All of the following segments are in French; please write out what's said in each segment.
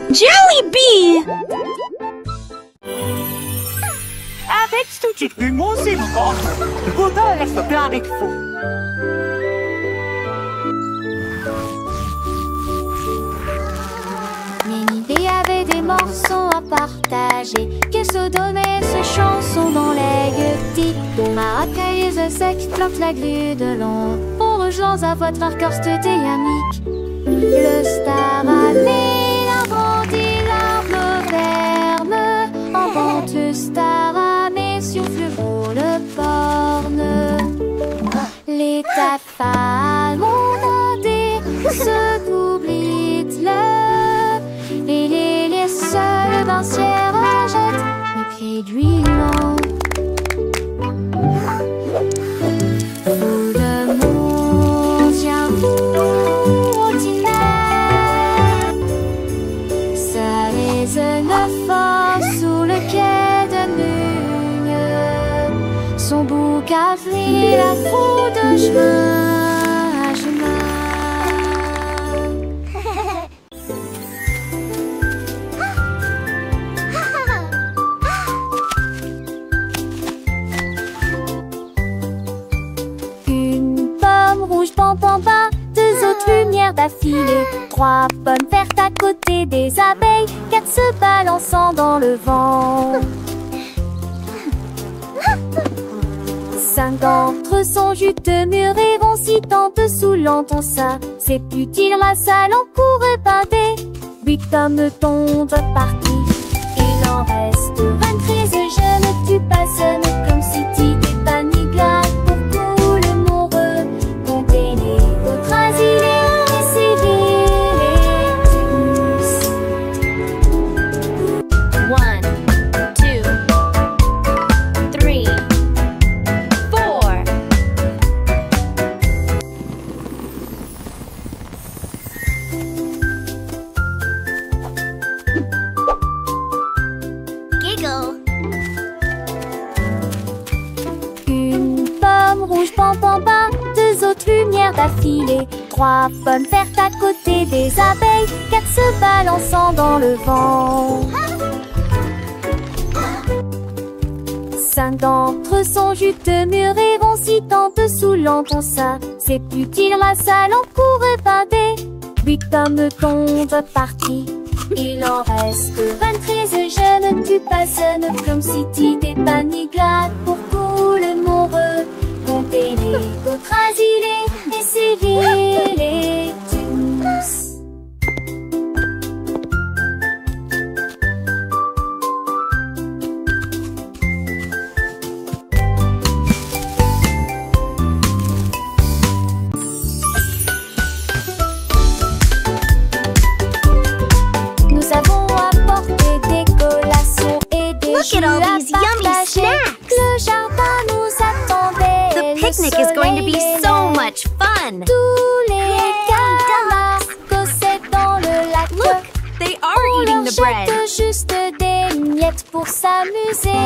Jollibee! Aveți tu ce frumos e mâncat! Puterea să piare fu! Nénibé avait des morceaux à partager, que se donnait ses chansons dans les gueutis. Maracay et sec plantent la grue de long, pour rejoindre à votre corste dynamique. Le star a mis grandi l'arbre ferme, en vente star a mis souffle pour le porne. Les taffales ont demandé ce qu'oublie-t-le. Et les seuls bancières achètent les pieds d'huilant. Tout le monde tient vous au dîner. Ça résonne fort sous le quai de Mugne. Son bouc a pris la foule de chemin à chemin. Deux autres lumières d'affilée, 3 pommes vertes à côté des abeilles, 4 se balançant dans le vent. 5 d'entre eux sont juteux, mûrs et vont si tant dessous l'entend ça. C'est utile la salle en cours et pâté. 8 hommes tombent partis. Il en reste 23, je ne tue pas seul comme si t'étais pas ni glace. D'affilée, 3 pommes vertes à côté des abeilles, 4 se balançant dans le vent. 5 d'entre eux sont juteux, mûrs et vont si tant dessous l'entend ça. C'est utile la salle en cours et pâté. 8 hommes tombent partis. Il en reste 23, je ne tue pas seul comme si t'étais pas ni glade pour tout le monde. Comptez les autres asilés et civils tous. Nous avons apporté des collations et des jus à partager. Le jardin nous attendait. The picnic is going to be so much fun! Tous les camarades cossaient dans le lac. Look, they are eating the bread! On leur jette juste des miettes pour s'amuser.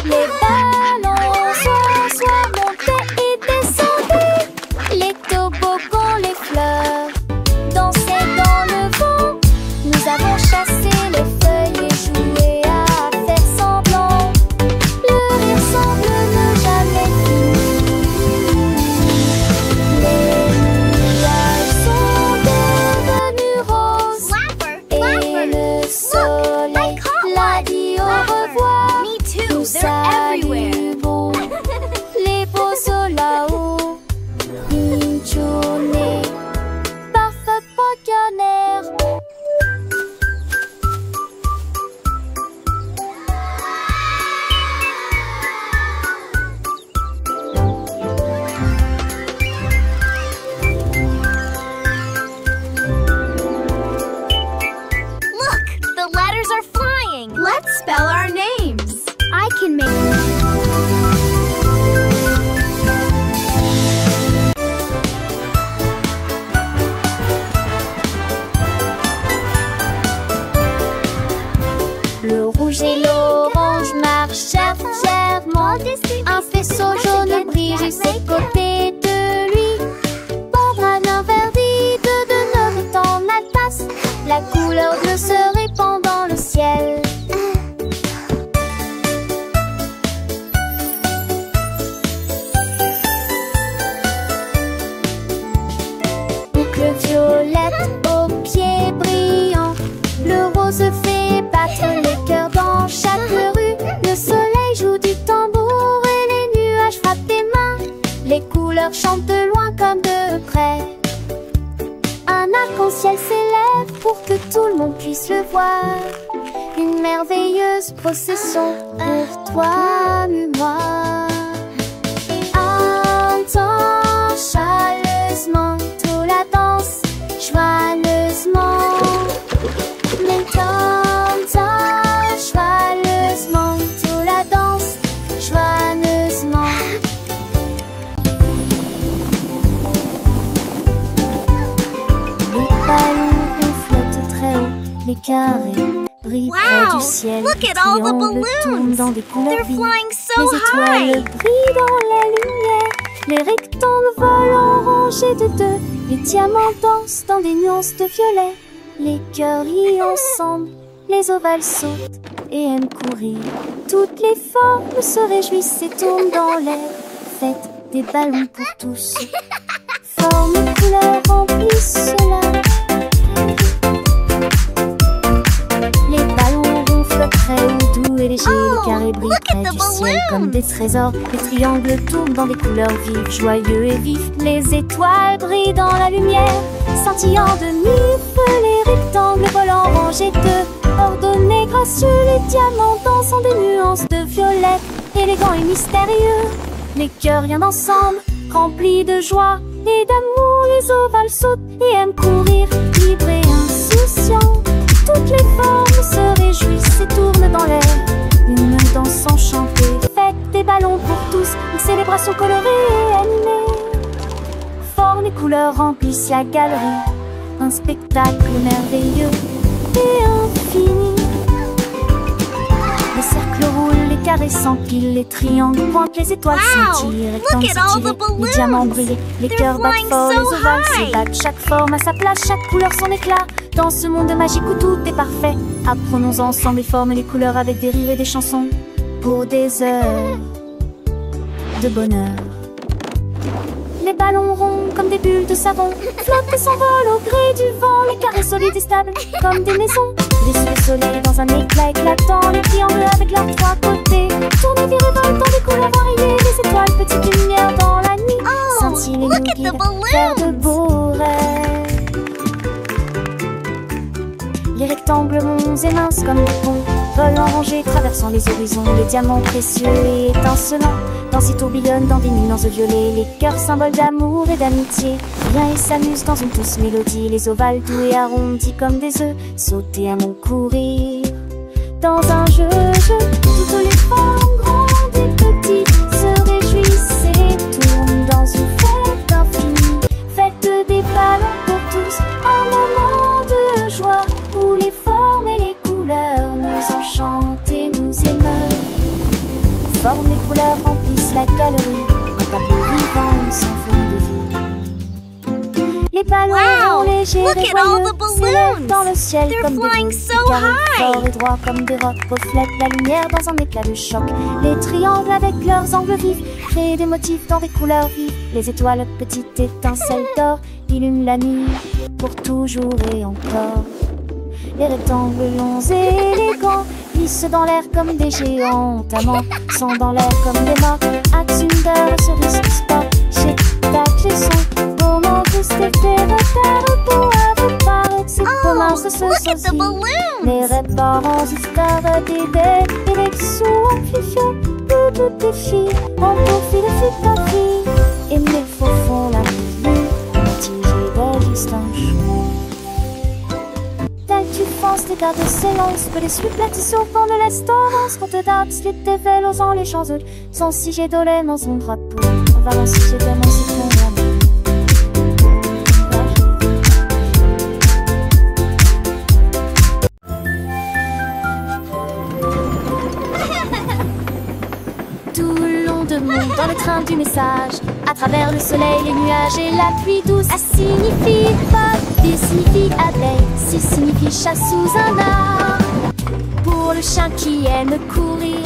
Les ballons soit montés et descendaient. Les toboggans, les fleurs dansaient dans le vent. Nous avons chassé les feuilles et joué à faire semblant. Le rire semble ne jamais finir. Les nuages sont devenus roses et le soleil l'a dit au revoir. Nous saluons beau les beaux sols là-haut. Une journée parfaite pour canard. Look, the letters are flying! Let's spell our names! I can make... Le rouge et l'orange marchèrent fièrement. Un faisceau jaune brille à ses côtés de lui. Pendre un vert vide de notre temps la tasse. La couleur bleue se répand. au ciel s'élève pour que tout le monde puisse le voir. Une merveilleuse procession pour toi et moi. Entends chaleureusement toute la danse, joyeusement. Entends joyeusement toute la danse, joyeusement. Les ballons flottent très haut, les carrés brillent près du ciel. Look at all the Triangles tournent balloons. dans des couleurs They're vives. flying so Les étoiles high. brillent dans la lumière. Les rectangles volent en rangées de deux. Les diamants dansent dans des nuances de violet. Les cœurs rient ensemble. Les ovales sautent et aiment courir. Toutes les formes se réjouissent et tournent dans l'air. Faites des ballons pour tous. Formes et couleurs remplissent cela. Les ballons ronflent très haut, doux et légers. Les carrés brillent look at près the du ciel balloons. comme des trésors. Les triangles tournent dans des couleurs vives, joyeux et vifs. Les étoiles brillent dans la lumière, scintillant de mille feux. Les rectangles volent en rangées de ordonnés, gracieux. Les diamants dansent en des nuances de violet, élégants et mystérieux. Les cœurs viennent ensemble, remplis de joie et d'amour. Les ovales sautent et aiment courir, libres et insouciants. Toutes les formes se réjouissent et tournent dans l'air. Une danse enchantée, faites des ballons pour tous. Une célébration colorée et animée. Formes et couleurs remplissent la galerie. Un spectacle merveilleux et infini. Les cercles roulent, les carrés s'empilent, les triangles pointent, les étoiles scintillent, les rectangles look at all the s'étirent, balloons. les diamants brillent, les They're cœurs battent flying fort, so les ovales high. s'ébattent. Chaque forme a sa place, chaque couleur son éclat. Dans ce monde magique où tout est parfait, apprenons ensemble les formes et les couleurs avec des rires et des chansons pour des heures de bonheur. Les ballons ronds comme des bulles de savon flottent et s'envolent au gré du vent. Les carrés solides et stables comme des maisons. Les soleils dans un éclat éclatant. Les triangles avec leurs trois côtés tournent et virevoltent dans des couleurs variées. Les étoiles, petites lumières dans la nuit, scintillent et nous look at the guident vers de balloons. beaux rêves. Les rectangles ronds et minces comme des ponts volent en rangées, traversant les horizons. Les diamants précieux et étincelants dansent et tourbillonnent dans des nuances de violet. Les cœurs symboles d'amour et d'amitié viennent et s'amusent dans une douce mélodie. Les ovales doux et arrondis comme des œufs sautent et aiment courir dans un jeu. Toutes les formes grandes et petites se réjouissent et tournent dans une fête infinie. Faites des ballons pour tous, un moment de joie où les formes et les couleurs nous enchantent et nous émeuvent. Formes et couleurs remplissent la galerie, un tableau vivant sans fond de vie. Les ballons Wow, légers look et at all joyeux the balloons. s'élèvent dans le ciel They're comme des flying boules. so Les carrés high. forts et droits comme des rocs reflètent la lumière dans un éclat de choc. Les triangles avec leurs angles vifs créent des motifs dans des couleurs vives. Les étoiles, petites étincelles d'or, illuminent la nuit pour toujours et encore. Les rectangles longs et élégants glissent dans l'air comme des géants. Amants sont dans l'air comme des morts. Axunder, cerise, sport, chez tac, les sons. Moment tous tes repères pour avoir paraître. C'est commun, ce look at the sosie. balloons. Les réparants, histoires d'idées. Et les sous en fifion. Toutes tes filles, en profil de ta fille. Et mille faux font la nuit. Tigé de distance. Tu penses les gardes s'élancent, que les suites platissent au fond de l'estorance. Quand te dates, les tévels osant les champs autres. Sans si j'ai dolé dans son drapeau. On va lancer chez des mon citron. Tout le long de monde dans le train du message. À travers le soleil, les nuages et la pluie douce. A signifie pas, B signifie abeille, C signifie chat sous un arbre. Pour le chien qui aime courir,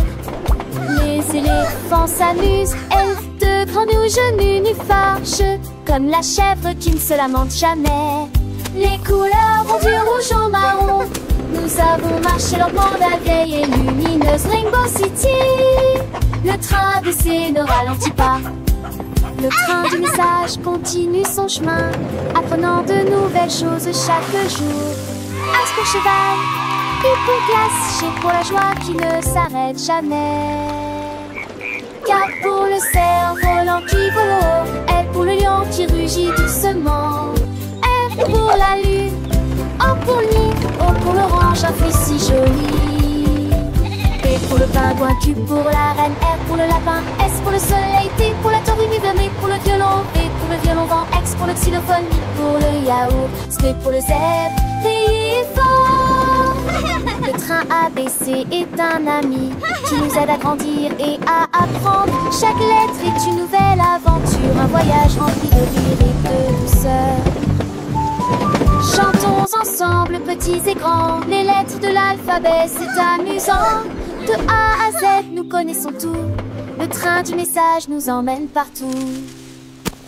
les éléphants s'amusent. Elfes de grands nus, genoux nus fâcheux, comme la chèvre qui ne se lamente jamais. Les couleurs vont du rouge au marron. Nous avons marché lentement la vieille et lumineuse Rainbow City. Le train d'essai ne ralentit pas. Le train du message continue son chemin, apprenant de nouvelles choses chaque jour. As pour cheval, et pour glace, G pour la joie qui ne s'arrête jamais. K pour le cerf-volant qui vole haut, L pour le lion qui rugit doucement. F pour la lune, O pour le nid, O pour l'orange, un fruit si joli. P pour le pingouin, Q pour la reine, R pour le lapin, S pour le soleil, T pour la tortue, M pour le violon, V pour le violon vent, X pour le xylophone, I pour le yaourt, S pour le zèbre, riez fort. Le train ABC est un ami qui nous aide à grandir et à apprendre. Chaque lettre est une nouvelle aventure, un voyage rempli de rire et de douceur. Chantons ensemble, petits et grands, les lettres de l'alphabet, c'est amusant. De A à Z, nous connaissons tout. Le train du message nous emmène partout.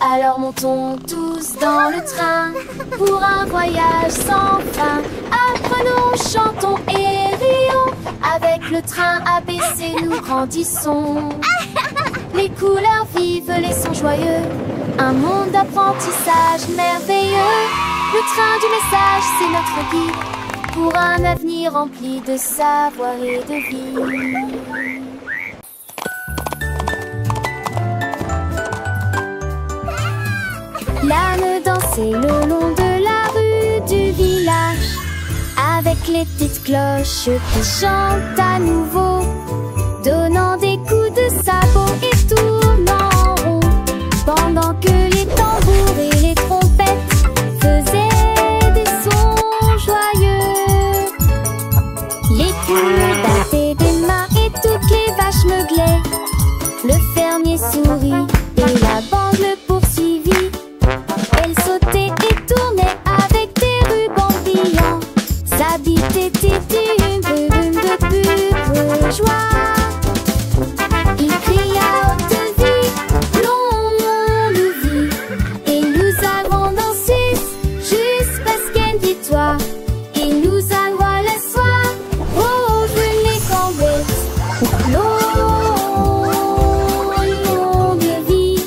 Alors montons tous dans le train pour un voyage sans fin. Apprenons, chantons et rions. Avec le train ABC, nous grandissons. Les couleurs vives, les sons joyeux. Un monde d'apprentissage merveilleux. Le train du message, c'est notre guide pour un avenir rempli de savoir et de vie. L'âne dansait le long de la rue du village, avec les petites cloches qui chantent à nouveau, donnant des coups de sabot et tournant en rond, pendant que les tambours et les trompettes faisaient des sons joyeux. Les poules battaient des mains et toutes les vaches meuglaient. Le fermier sourit et la bande le poursuivit. Elle sautait et tournait avec des rubans brillants. Sa bite était une brume de pure joie. Il cria haute vie, longue vie, et nous avons dansé jusqu'à ce qu'elle victoire. Et nous avons le soir, oh, je les cambettes. Longue vie,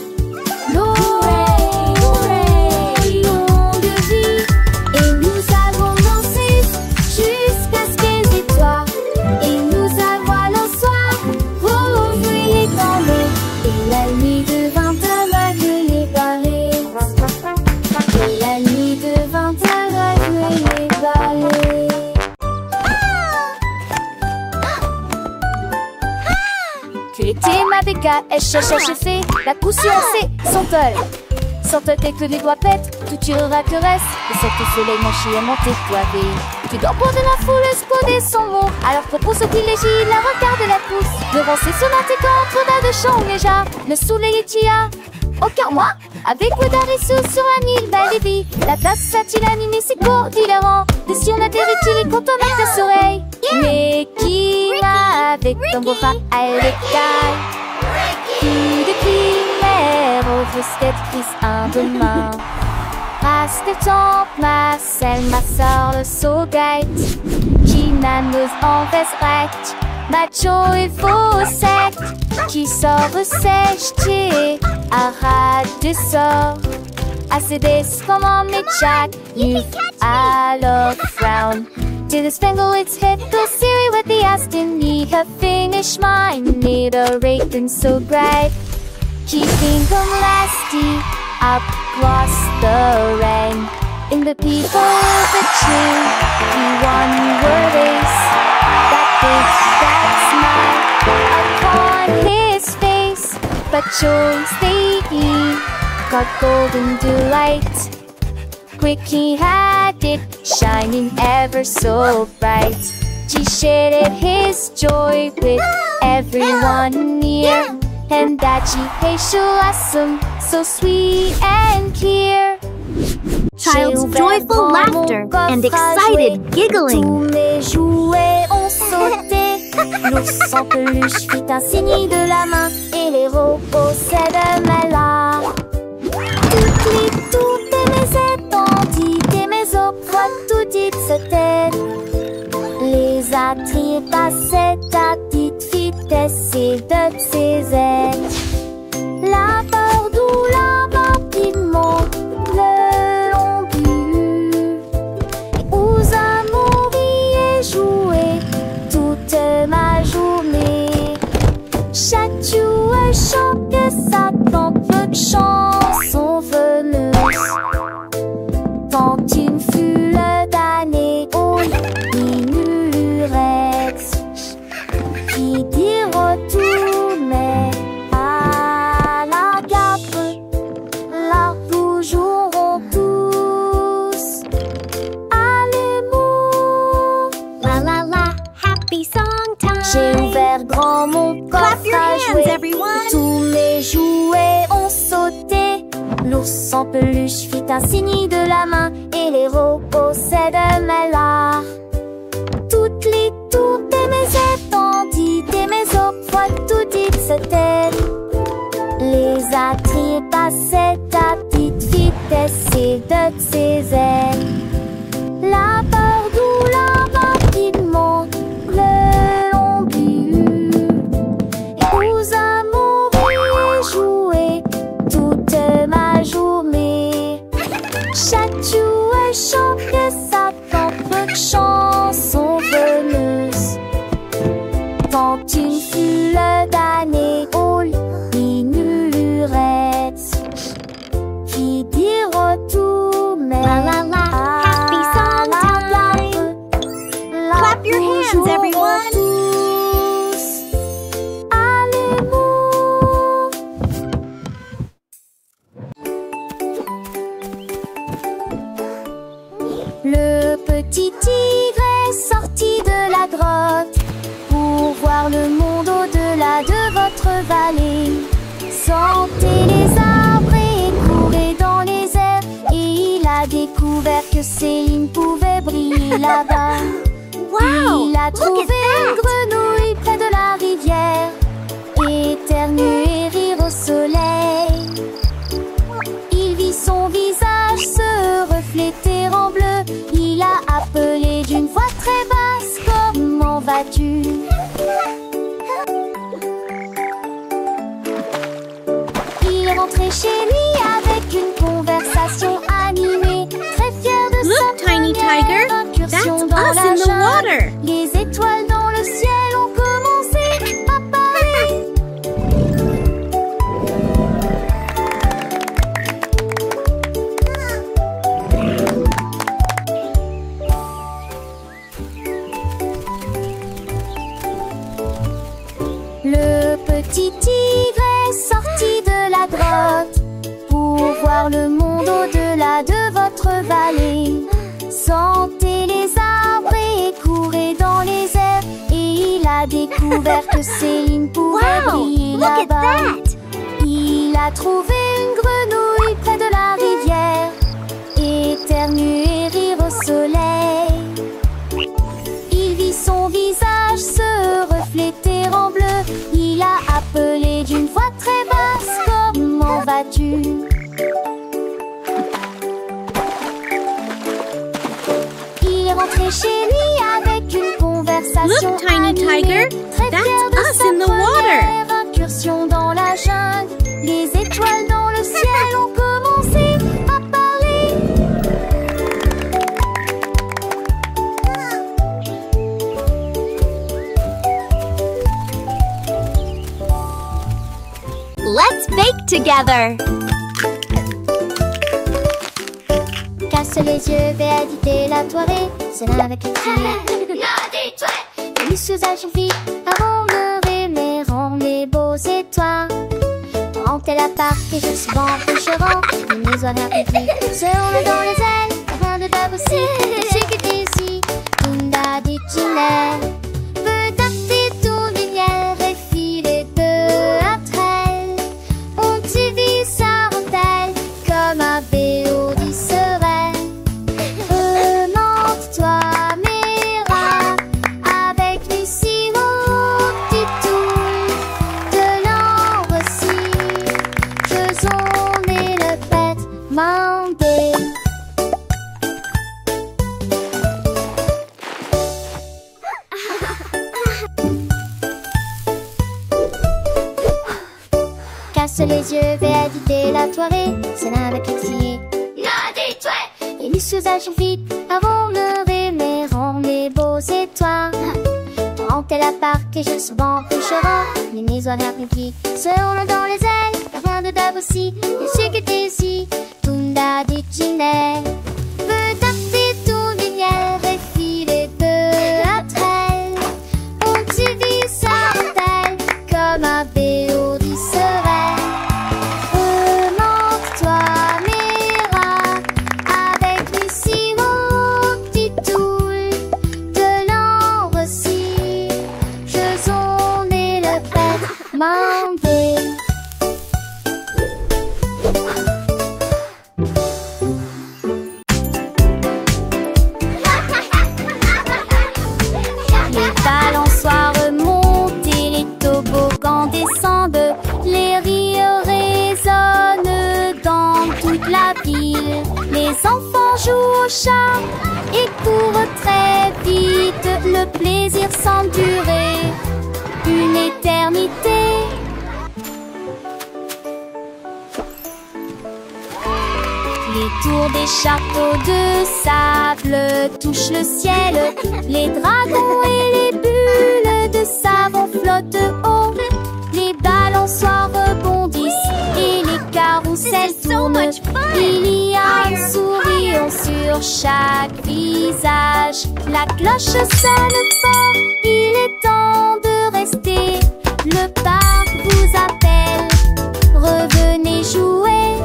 fait la cousue assez Sentol tes que les doigts pètent, tout tirera que reste. Et cette soleil manché à monter poivé. Tu dois prendre la foule, esconder son mot. Alors que pour ce privilégie, la regarde la pousse. Devant ses sonnettes contre de chant déjà. Le soleil est a aucun moi. Avec Guadarisou sur un île, belle et vie. La place a-t-il animé ses cours d'hilarant. De si on atterrit-il et quand on a ses oreilles. Mais qui m'a avec ton beau bras à l'écaille. Qui de primaire au fusquette prise un demain. Race de temps, Marcel, ma soeur, le saugate. Qui n'amuse en veste macho et faussette. Qui sort sèche, arrête de sort. Assez des comme en midjack, you alors frown. To the spangle its hit, the Siri with the Aston knee. Her finish mine, need a rating so bright. Keeping them lasty, across the rain. In the people of the chain, he won your race. That smile upon his face. But chose they got golden delight. Quick he had it, shining ever so bright. He shared his joy with everyone near. And that she awesome, so sweet and clear. Child's joyful laughter and excited giggling. Tous mes jouets ont sauté. L'ours en peluche fit un signe de la main. Et les robots s'aident là. Toutes mes étendues et mes opres, tout dites se tête. Les attire passaient à petite vitesse et de ses ailes. La bordure roule rapidement le long but. Et aux amours y est joué toute ma journée. Chaque jouet chante sa propre chanson veneuse. Tant une foule d'années aux minurettes qui dit retournait à la gare. Là nous jouerons tous à l'amour. La la la, happy song time. J'ai ouvert grand mon coffre Clap your à hands, jouer. everyone. Tous mes jouets ont sauté. L'ours en peluche fit un signe de la main et les robots s'aident là. Toutes les tours et mes étendues et mes fois tout dit se taire. Les attraits passaient à petite vitesse et de ses ailes. La peur doula rapidement le long but. Et aux amours y joué toute ma journée. Chaque jouet chante sa propre chanson veneuse. Tant une foule d'années aux minurettes qui dit retournait La la la, happy song time. Clap your hands, everyone. Tous à l'amour. Le petit tigre est sorti de la grotte pour voir le monde au-delà de votre vallée. Sentez les arbres et courez dans les airs. Et il a découvert que Céline pouvait briller là-bas. Wow, Il a look trouvé at that. une grenouille près de la rivière, éternuer et rire au soleil. Il vit son visage se refléter en bleu. Il a appelé d'une voix très basse: comment vas-tu? Il est rentré chez lui avec une conversation animée, très fier de Look, sa Tiny première Tiger, incursion that's dans us la in the jungle. water. Les étoiles dans le ciel ont commencé à parler. Le petit tigre est sorti de la grotte pour voir le monde au-delà de votre vallée. Sentez les arbres et courez dans les airs. Et il a découvert que Céline pouvait Wow, briller look at là-bas. that. Il a trouvé une grenouille près de la rivière, éternuer et rire au soleil. Il vit son visage se refléter en bleu. Il a appelé d'une voix très basse: comment vas-tu? Il est rentré chez lui avec une conversation Look, Tiny animée, Tiger, très that's fier de us sa in the water. première incursion dans la jungle. Les étoiles dans le ciel ont commencé à parler. Let's bake together. Casse les yeux, vais agiter la soirée. C'est là avec les les usages filles avant de rêver, rend les beaux étoiles. Rentez la part et je suis bon pêcherant. Les maisons appétit, se roule dans les ailes. Rien de pas possible, c'est que t'es ici. Linda dit Ginelle. Peut taper ton lumière et filer peu après elle. On t'y vit sa rondelle comme un vélo du serein. Remonte-toi, Mira, avec Lucie au petit tour de l'an aussi. Faisons et le fête mandé. les yeux, vais éviter la soirée. C'est là avec les filles. Et les usages vite avant le réveil, les beaux étoiles. Monter la parc et je souvent couchera. Les maisons républiques seront dans les ailes. Rien de d'ab aussi, et ce que t'es ici. Tunda dit Ginelle. Veut taper tout lumière et filer peu à traîne. On te dit ça rappelle comme un béo du serein. Remonte-toi, Mira, avec les sirops, petit toul, de l'ambre aussi. Je zone et le pète, m'enlever. Les balançoires remontent et les toboggans descendent. Les rires résonnent dans toute la ville. Les enfants jouent au chat et courent très vite. Le plaisir semble durer une éternité. Les tours des châteaux de sable touchent le ciel. Les dragons et les bulles de savon flottent haut. Les balançoires rebondissent et les carousels tournent. Il y a un sourire sur chaque visage. La cloche sonne fort, il est temps de rester. Le parc vous appelle, revenez jouer.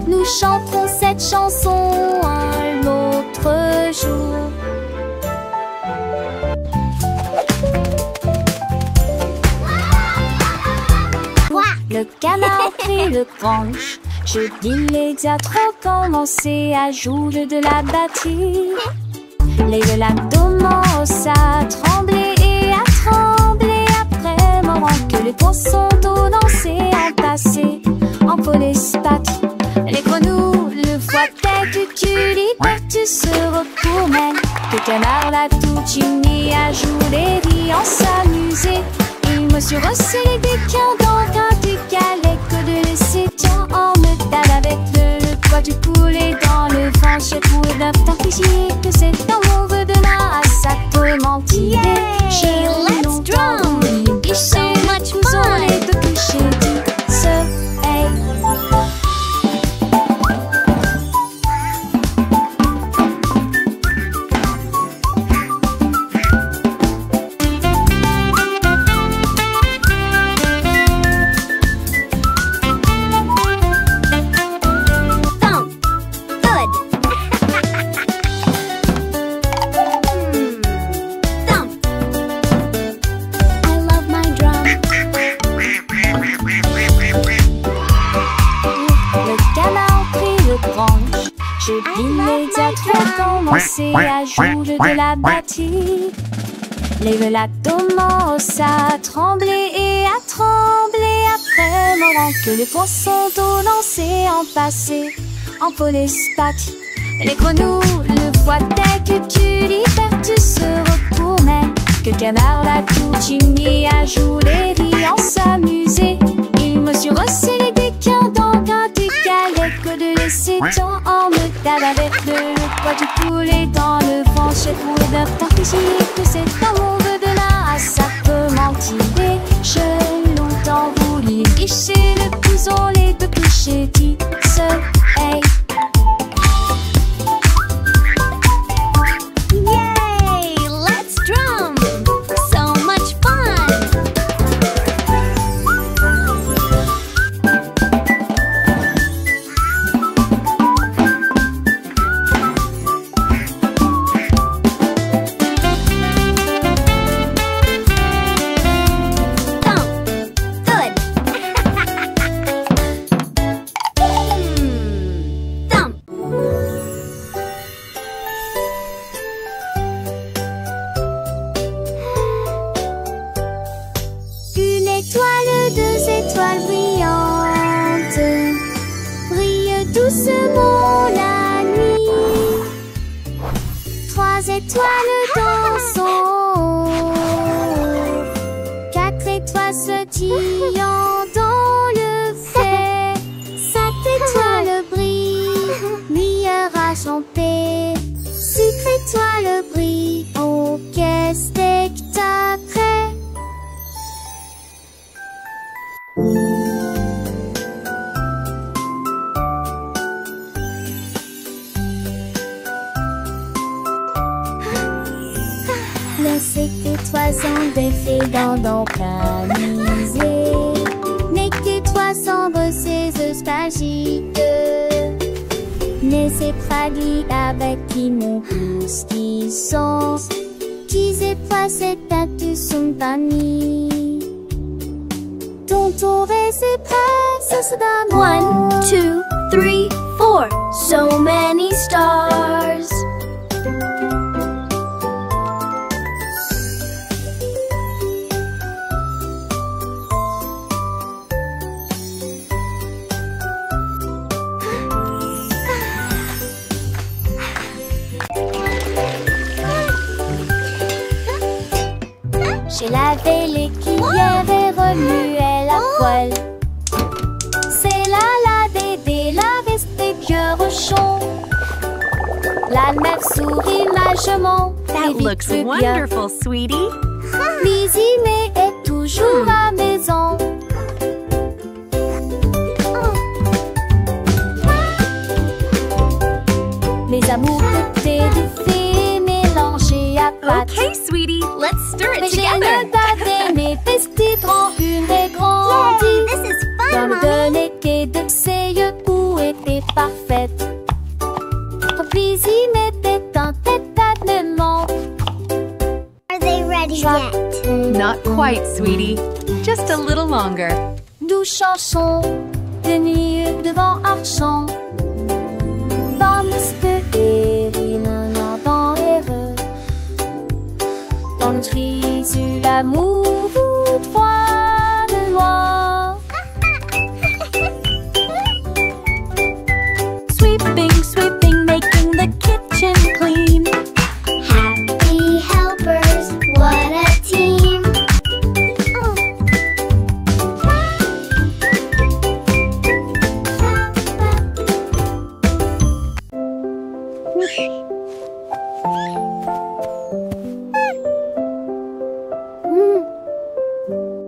Nous chanterons cette chanson un autre jour. Le canard prit le crunch. Je dis les diatres ont commencé à jouer de la batterie. Les lacs commencent à trembler et à trembler après moment que les poissons d'eau dansaient en passé en police patrie. Les grenouilles, le foie tête, tu se retournent. Le canard l'a tout uni à jouer et en s'amuser. Il me suis resserré des quins dans un du galet que de laisser tiens en métal avec le poids du poulet dans le vent. J'ai trouvé d'un t'infliger que c'est dans mon vœu de là à ça te mentir. Yay! Let's drum! So much fun! Et de coucher du soleil. Commencer à jouer de la batterie. Les velates commencent à trembler et à trembler après moment que les poissons d'eau dansaient en passé en police patrie. Les grenouilles, le foie tête, tu libères, tu se retournais. Que le canard l'a tout uni à jouer et en s'amuser. Il me suis resserré des quins dans un du galet que de laisser tant en métal avec le poids du poulet dans le vent. J'ai trouvé d'un t'infliger que c'est dans mon vœu de là à ça peut mentir. J'ai longtemps voulu licher le couson, les deux couchers du soleil. Yay! Let's drum! So much fun! doucement la nuit. 3 étoiles dans son haut, 4 étoiles sautillant dans le ciel. chanter. Sucre-toi le bruit, oh qu'est-ce que t'as prêt? Laissez tes toisons défaites dans camisé. N'est que toi sans bosser spagique. Laissez pragli avec qui mon pouce qui sont. Qui c'est pas cette tatu son pani. Ton tour est c'est prêt, ça se donne. 1, 2, 3, 4. So many stars. J'ai lavé les cuillères et remué la poêle. C'est la Dédé, la veste des vieux rochons. La mère sourit majement. That looks wonderful, sweetie. Lizzie est toujours à la maison. Les amours de thé du thé mélangés à pâte. Okay, sweetie, let's stir it Mais j'ai together. le date mes petites rend une et grandie. This is fun, Dans Mommy. de l'été de ses yeux où était parfaite. Lizzie m'était en tête tellement. Are they ready yet? Not quite, sweetie. Just a little longer. Douce chanson de nuit devant un champ. Vamos de Erin dans heureux. Dans le tri sur l'amour, vous trois de loin. Sweeping, sweeping, making the kitchen clean. Happy helpers, what a team.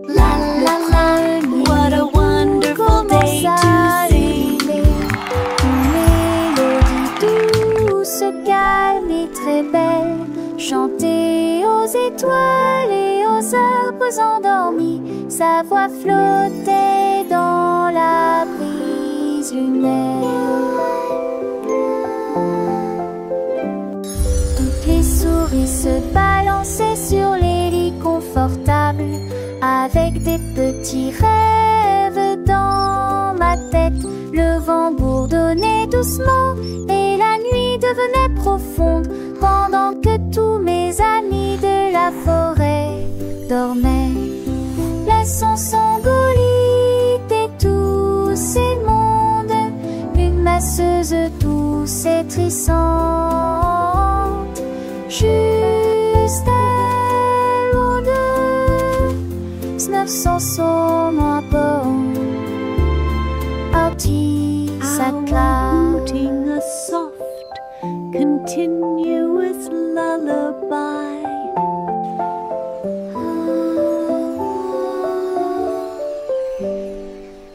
La la la, What a wonderful day to sing. Une mélodie douce, calme et très belle. Chanter aux étoiles et aux arbres endormis. Sa voix flottait dans la brise lunaire. Toutes les souris se balançaient sur les lits confortables. Avec des petits rêves dans ma tête. Le vent bourdonnait doucement et la nuit devenait profonde. Pendant que tous mes amis de la forêt dormaient. Laissons s'engolit et tous ces mondes. Une masseuse douce et trissante. Juste elle ou deux. 900 sont moins bons. Artie s'acclame. Fluting a soft, continuous lullaby.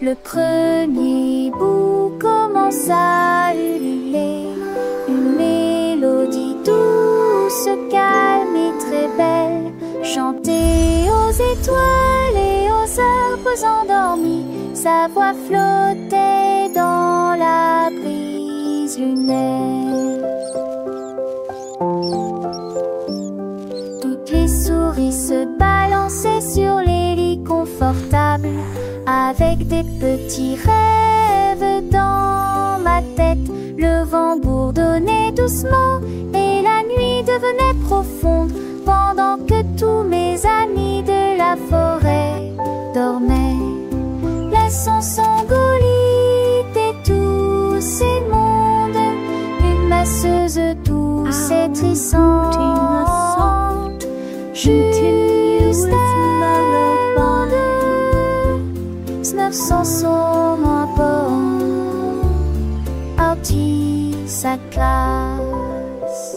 Le premier bout commence à ululer. Une mélodie douce, calme et très belle. Chantée aux étoiles et aux arbres endormis. Sa voix flottait dans la brise lunaire. Toutes les souris se balançaient sur les lits confortables. Avec des petits rêves dans ma tête. Le vent bourdonnait doucement et la nuit devenait profonde. Pendant que tous mes amis de la forêt dormaient. Laissons s'engolit et tous ces mondes. Une masseuse douce et trissante. Juste elle ou deux. 900 sont moins bons. Artie sa classe.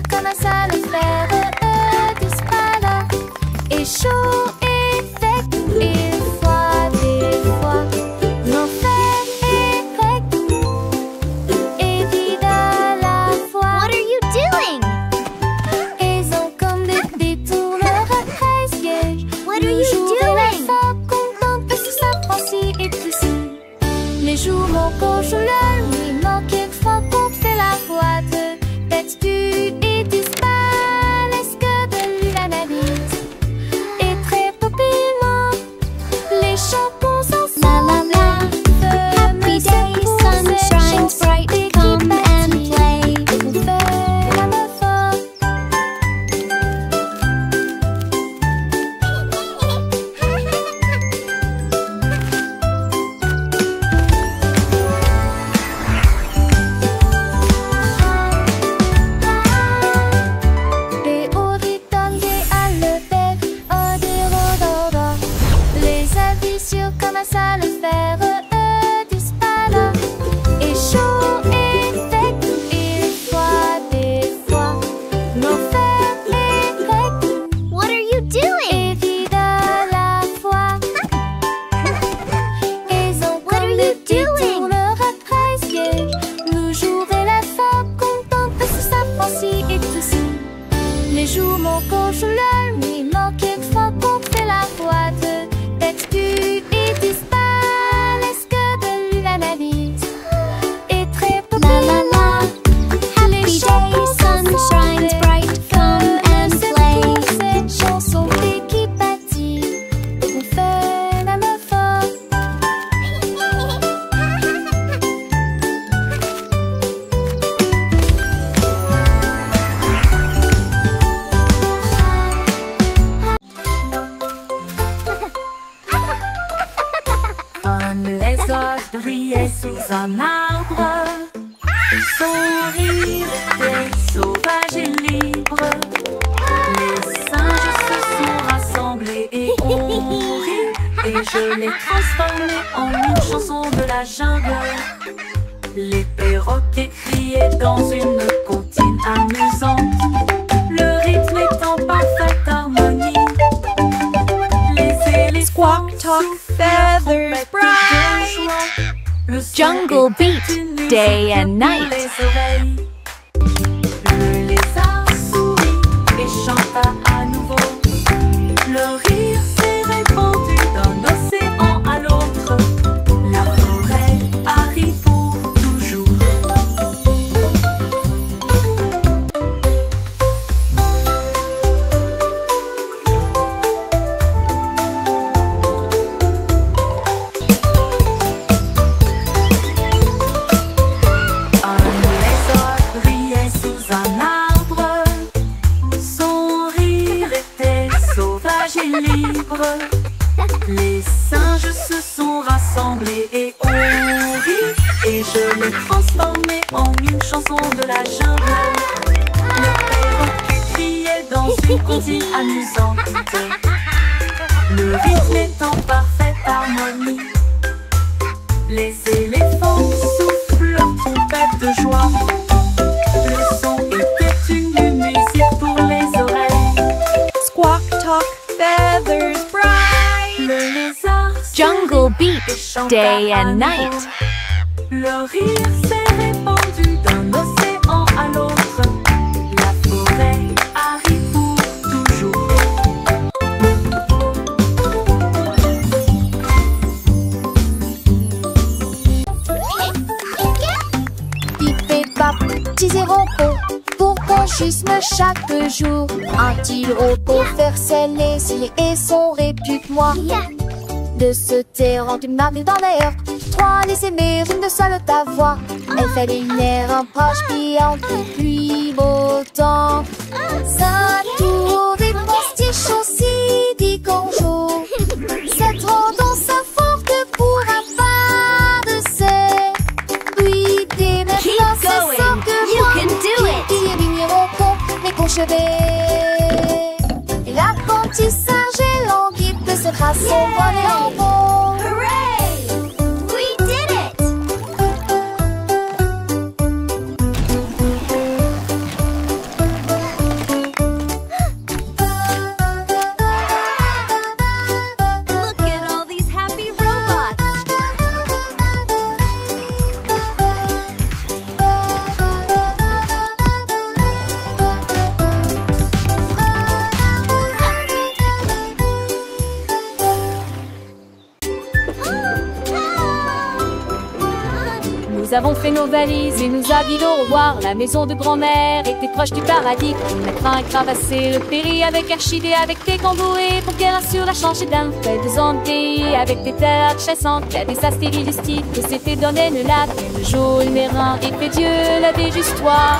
Comme ça le faire, disent pas là. Et chaud et sec, et froid des fois. L'enfer est grec et vide à la fois. What are you doing? Ils ont comme des détourneurs à 13 pièges. What are you doing? La contente parce que ça prend ci et tout ci. Les jours mon coche la nuit, manque quelquefois qu'on fait la boîte. D'habitude et disparaît que de l'analyse. Et très populaire, les chansons sont la la la. Happy day, sun shines bright, come and play. On fait la meuf. Comme un ça le faire, disent pas là. Et chaud et sec, et froid des fois. L'enfer est grec. What are you doing? Et vide à la fois. Ils ont comme des détourneurs à 13 pièges. Le jour et la fin contente parce que ça prend ci et tout ci. Les jours mon coche la nuit, manque quelquefois qu'on fait la boîte. D'habitude et disparaissent que de l'analyse. Et très populaire. La la la. Happy day, sun shines bright, come and play. Cette chanson qui bâtit, on fait la meuf. Les oies brillaient sous un arbre, son rire était sauvage et libre. Les singes se sont rassemblés et ont ri, et je l'ai transformé en une chanson de la jungle. Les perroquets criaient dans une comptine amusante, le rythme est en parfaite harmonie. Les éléphants Squawk, talk, feathers, bright. Jungle beat, day and night. Le lézard sourit et chanta à nouveau. Le rire s'est répandu d'un océan à l'autre. La forêt arrive pour toujours. Les singes se sont rassemblés et ont ri, et je l'ai transformé en une chanson de la jungle. Le perroquet criait dans une comptine amusante, le rythme est en parfaite harmonie. Les éléphants soufflent leur trompette de joie. Le son était une musique pour les oreilles. Squawk, talk, feathers, bright. Le lézard Jungle beat, chanta day à and nouveau. night. Le rire s'est répandu d'un océan à l'autre. La forêt arrive pour toujours. Pip et pap, petits et repos, pour qu'on schisme chaque jour. Un-t-il repos faire sceller s'il et son répute-moi. De se taire en une marque dans l'air. Trois, les aimer, une de seule ta voix. Elle fait lumière, un proche brillant depuis beau temps. Ça tour des postiches aussi, dit Conjo. Cette tendance forte pour un pas de ses. Oui, des maintenant chevet. Et l'apprentissage est lent, qui peut se tracer son bonnet en bon. Hooray! We did it! Look at all these happy robots. Nous avons fait nos valises et nous habillons au revoir. La maison de grand-mère était proche du paradis. La crin est cravassée, le péri avec Archidée, avec tes cambourés pour qu'elle assure la changer d'un fait de zandé, avec des terres chassantes, il y a des astéries du style que s'était donné le lac, le jaune, les reins, et que Dieu l'avait juste toi.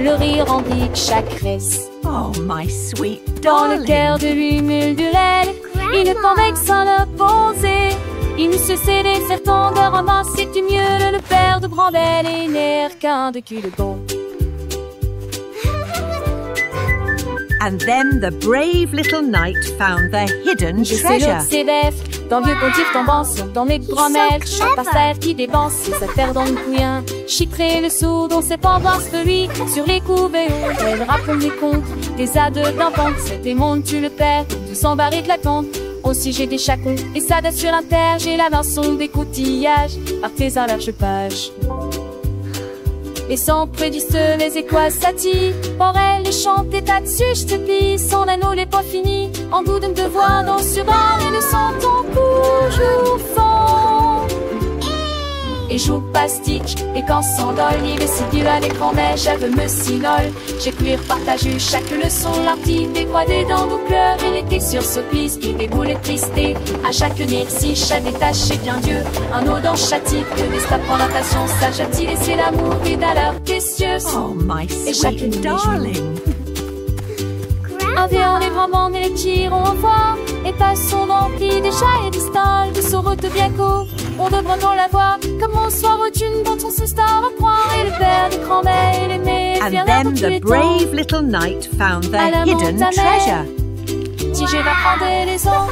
Le rire remplit chaque reste. Oh, my sweet Dans le darling. cœur de lui murmurait une convexe sans le poser. Il ne se cédait certain de ramasser du mieux le père de Brandel et n'air qu'un de cul de bon. And then the brave little knight found the hidden Je sais treasure. l'autre ses bêtes, dans vieux pontife tombant sur dans mes grand-mères, chante par terre qui dépense sa terre dans le couillin. Chitré le sourd dont ses pendances de lui, sur les couvées où elle raconte des contes, des ades d'enfants, cet démon tue le père, tout s'embarrer de la compte. Aussi j'ai des chacons, et ça date sur un terre, j'ai la main son des coutillages, artisan large page. Et sans prédisent les écoises satis, pour elle les chanter là-dessus, je te plie, son anneau n'est pas fini, en goût de me devoir dans ce bar et le senton toujours fond. Et joue pastique, et quand s'endole, il est si dur à l'écran, mais j'avais me sinole. J'ai cuir partagé chaque leçon, l'artiste des croix des dents, nos pleurs, et l'été sur ce piste, qui déboule et tristé. À chaque si chaque détaché bien Dieu, un eau dans châtie, que des stapes en natation, sage a-t-il laissé l'amour, et d'ailleurs, précieux. Oh, my Et chaque sweet nuit, darling. Un vieux les grands et les tirons au revoir, et passons remplis des chats et des stalles, de route bien court. On devrait dans la voir, comme on soit retune dont on se star à croire, et le père des grands-mères et les mères. And then the brave little knight found the À la hidden montagne. treasure. Si je vais prendre les ans.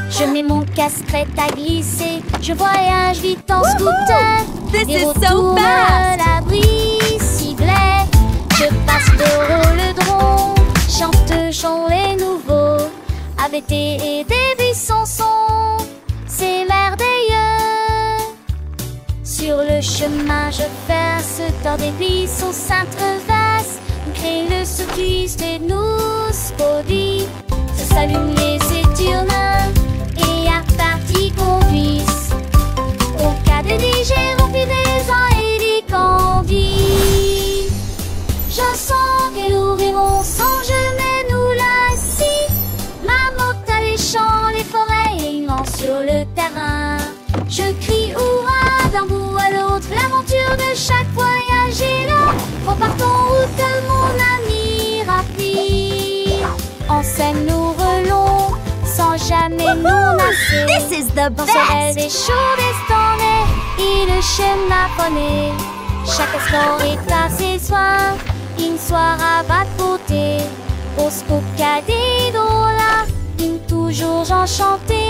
Je mets mon casque prêt à glisser. Je voyage vite en scooter. This Et is so retourne fast. la bicyclette. Je passe le drone. Chante chant les nouveaux. AVT et des buissons sont. C'est merveilleux. Sur le chemin, je passe dans des buissons s'entrevassent. Crée le cycliste et nous spodie. Se s'allument les éturnins. Et à partie qu'on puisse. Au cas de digérer, remplir des ans et des candies. Je sens qu'elle ouvriront son mais nous là-ci. Ma moto à les champs, les forêts et une lance sur le terrain. Je crie hurrah d'un bout à l'autre, l'aventure de chaque voyage est là. Repartons route mon ami rapide. En scène nous relons, sans jamais nous lasser. This is the Dans ce rêve best. des chauds destonnés, et le schéma poney. Chaque espoir est à ses soins, une soirée va de beauté. Au scoop cadet là, une toujours enchanté.